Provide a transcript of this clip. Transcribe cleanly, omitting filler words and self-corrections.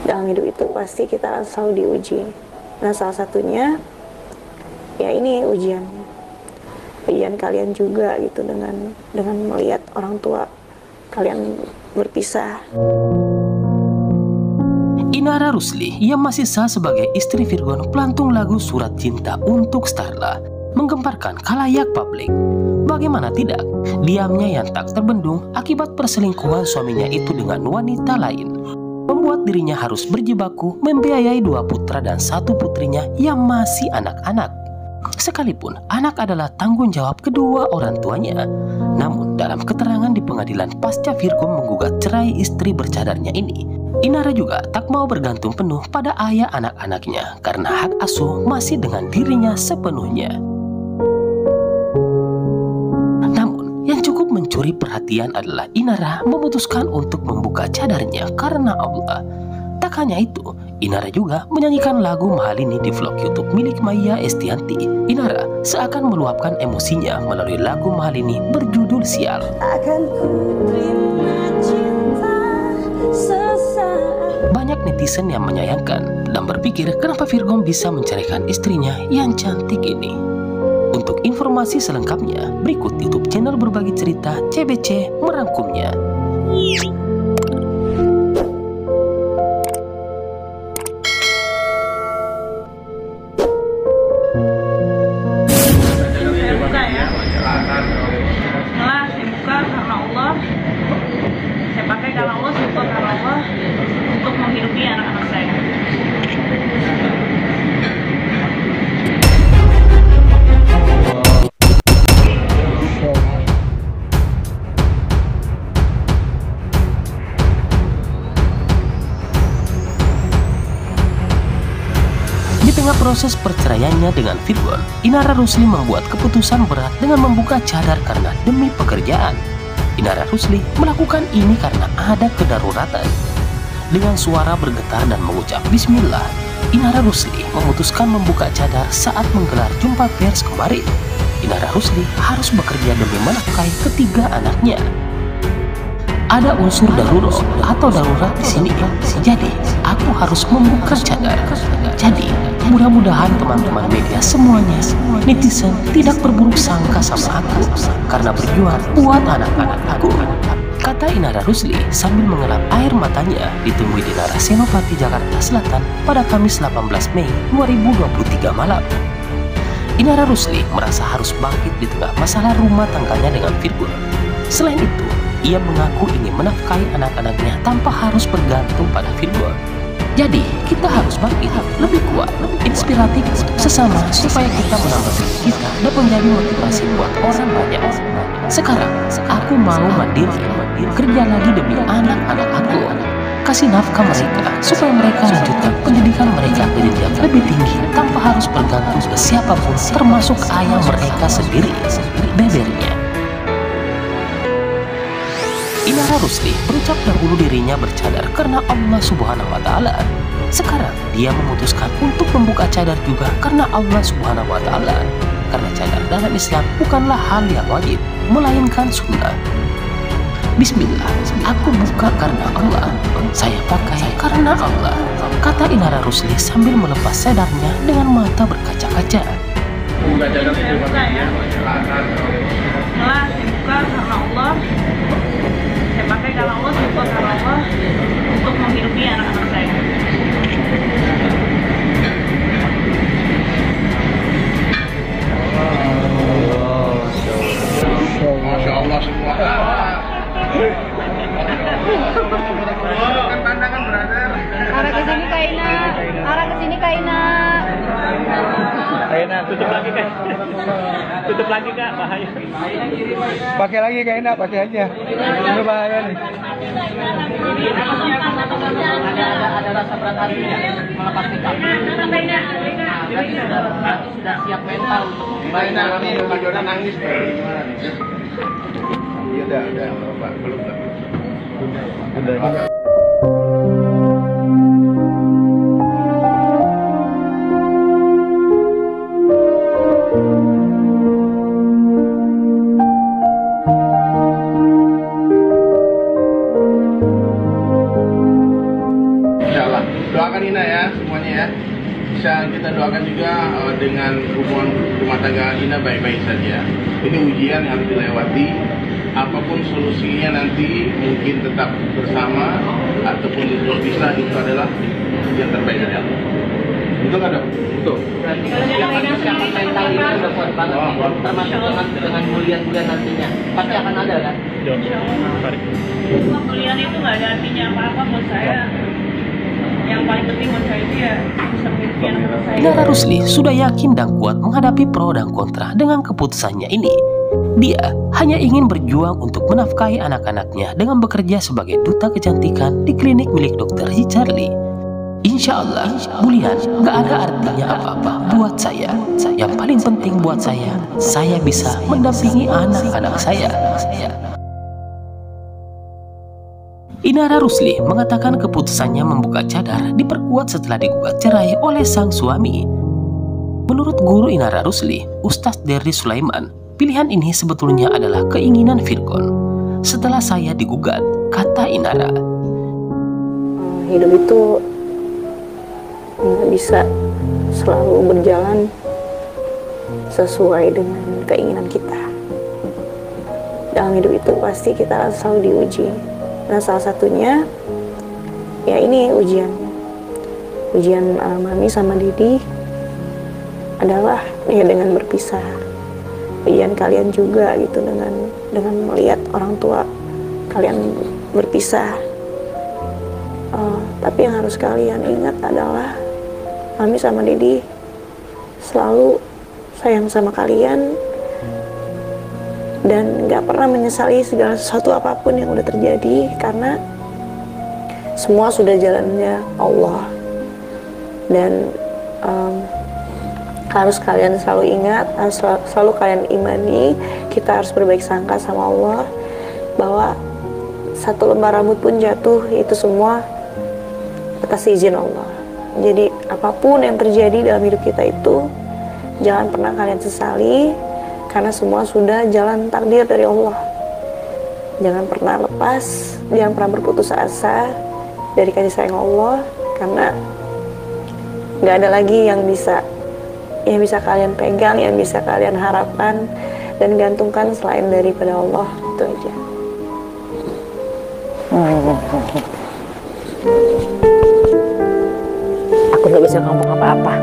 dalam hidup itu pasti kita selalu diuji. Nah, salah satunya ya ini ujian kalian juga gitu, dengan melihat orang tua kalian berpisah. Inara Rusli yang masih sah sebagai istri Virgon pelantung lagu Surat Cinta untuk Starla menggemparkan khalayak publik. Bagaimana tidak, diamnya yang tak terbendung akibat perselingkuhan suaminya itu dengan wanita lain membuat dirinya harus berjibaku membiayai 2 putra dan 1 putrinya yang masih anak-anak. Sekalipun anak adalah tanggung jawab kedua orang tuanya, namun dalam keterangan di pengadilan pasca Virgon menggugat cerai istri bercadarnya ini, Inara juga tak mau bergantung penuh pada ayah anak-anaknya karena hak asuh masih dengan dirinya sepenuhnya. Namun yang cukup mencuri perhatian adalah Inara memutuskan untuk membuka cadarnya karena Allah. Tak hanya itu, Inara juga menyanyikan lagu Mahal ini di vlog YouTube milik Maya Estianti. Inara seakan meluapkan emosinya melalui lagu Mahal ini berjudul Sial. Banyak netizen yang menyayangkan dan berpikir kenapa Virgon bisa menceraikan istrinya yang cantik ini. Untuk informasi selengkapnya, berikut YouTube channel Berbagi Cerita CBC merangkumnya. Karena Allah, syukur karena Allah untuk menghidupi anak-anak saya. Di tengah proses perceraiannya dengan Virgon, Inara Rusli membuat keputusan berat dengan membuka cadar karena demi pekerjaan. Inara Rusli melakukan ini karena ada kedaruratan. Dengan suara bergetar dan mengucap Bismillah, Inara Rusli memutuskan membuka cadar saat menggelar jumpa pers kemarin. Inara Rusli harus bekerja demi menafkahi ketiga anaknya. Ada unsur darurat atau darurat di sini. Jadi, aku harus membuka cadar. Jadi, mudah-mudahan teman-teman media semuanya, netizen tidak berburuk sangka sama aku karena berjuang buat anak-anak aku, kata Inara Rusli sambil mengelap air matanya ditemui di Nara Senopati, Jakarta Selatan pada Kamis 18 Mei 2023 malam. Inara Rusli merasa harus bangkit di tengah masalah rumah tangganya dengan Virgon. Selain itu, ia mengaku ingin menafkahi anak-anaknya tanpa harus bergantung pada Virgon. Jadi, kita harus bangkit, lebih kuat, lebih inspiratif sesama supaya kita menambah diri kita dan menjadi motivasi buat orang banyak. Sekarang, aku mau mandiri, kerja lagi demi anak-anak aku. Kasih nafkah mereka supaya mereka lanjutkan pendidikan mereka ke jenjang lebih tinggi tanpa harus bergantung ke siapapun termasuk ayah mereka sendiri, bebernya. Inara Rusli berucap dahulu dirinya bercadar karena Allah Subhanahu wa Ta'ala. Sekarang dia memutuskan untuk membuka cadar juga karena Allah Subhanahu wa Ta'ala. Karena cadar dalam Islam bukanlah hal yang wajib, melainkan sunnah. Bismillah, aku buka karena Allah, saya pakai karena Allah, kata Inara Rusli sambil melepas sedarnya dengan mata berkaca-kaca. Saya buka ya. Bismillah, saya buka karena Allah. Saya pakai karena Allah, syukur karena Allah untuk menghidupi anak-anak saya. Masya Allah semua. Pandangan brother. Arah ke sini Kaina. Arah ke sini Kaina. Kaina tutup lagi Kak. Tutup lagi Kak, bahaya. Pakai lagi Kaina, pakai aja. Ini bahaya nih. Ada rasa berat hatinya melepas kita. Berarti sudah siap mental untuk Kaina ini Pak Jonan nangis. Iya udah, Pak. Belum. Udah. Doakan Ina ya semuanya ya. Bisa kita doakan juga dengan hubungan rumah tangga Ina baik-baik saja. Ini ujian yang harus dilewati. Apapun solusinya nanti mungkin tetap bersama ataupun berpisah, itu adalah yang terbaik dari Allah. Betul nggak dok? Betul. Berarti persiapan mental itu udah kuat banget, termasuk dengan bulian-bulian nantinya. Pasti akan ada kan? Kuliah itu nggak ada artinya apa-apa buat saya. Yang paling penting buat saya itu ya bisa memiliki anak saya. Inara Rusli sudah yakin dan kuat menghadapi pro dan kontra dengan keputusannya ini. Dia hanya ingin berjuang untuk menafkahi anak-anaknya dengan bekerja sebagai duta kecantikan di klinik milik Dr. Charlie. Insya Allah, bulian gak ada artinya apa-apa buat saya. Yang paling penting buat saya bisa mendampingi anak-anak saya. Inara Rusli mengatakan keputusannya membuka cadar diperkuat setelah digugat cerai oleh sang suami. Menurut guru Inara Rusli, Ustadz Derry Sulaiman, pilihan ini sebetulnya adalah keinginan Virgon. Setelah saya digugat, kata Inara, hidup itu nggak bisa selalu berjalan sesuai dengan keinginan kita. Dalam hidup itu pasti kita selalu diuji. Nah, salah satunya ya ini ujian Mami sama Didi adalah ya dengan berpisah. Ujian kalian juga gitu dengan melihat orang tua kalian berpisah. Tapi yang harus kalian ingat adalah Mami sama Didi selalu sayang sama kalian dan gak pernah menyesali segala sesuatu apapun yang udah terjadi, karena semua sudah jalannya Allah. Dan harus kalian selalu ingat, harus selalu kalian imani, kita harus berbaik sangka sama Allah bahwa satu lembar rambut pun jatuh itu semua atas izin Allah. Jadi apapun yang terjadi dalam hidup kita itu jangan pernah kalian sesali, karena semua sudah jalan takdir dari Allah. Jangan pernah lepas, jangan pernah berputus asa dari kasih sayang Allah, karena nggak ada lagi yang bisa kalian pegang, yang bisa kalian harapkan dan gantungkan selain daripada Allah. Itu aja. Aku nggak bisa ngomong apa-apa.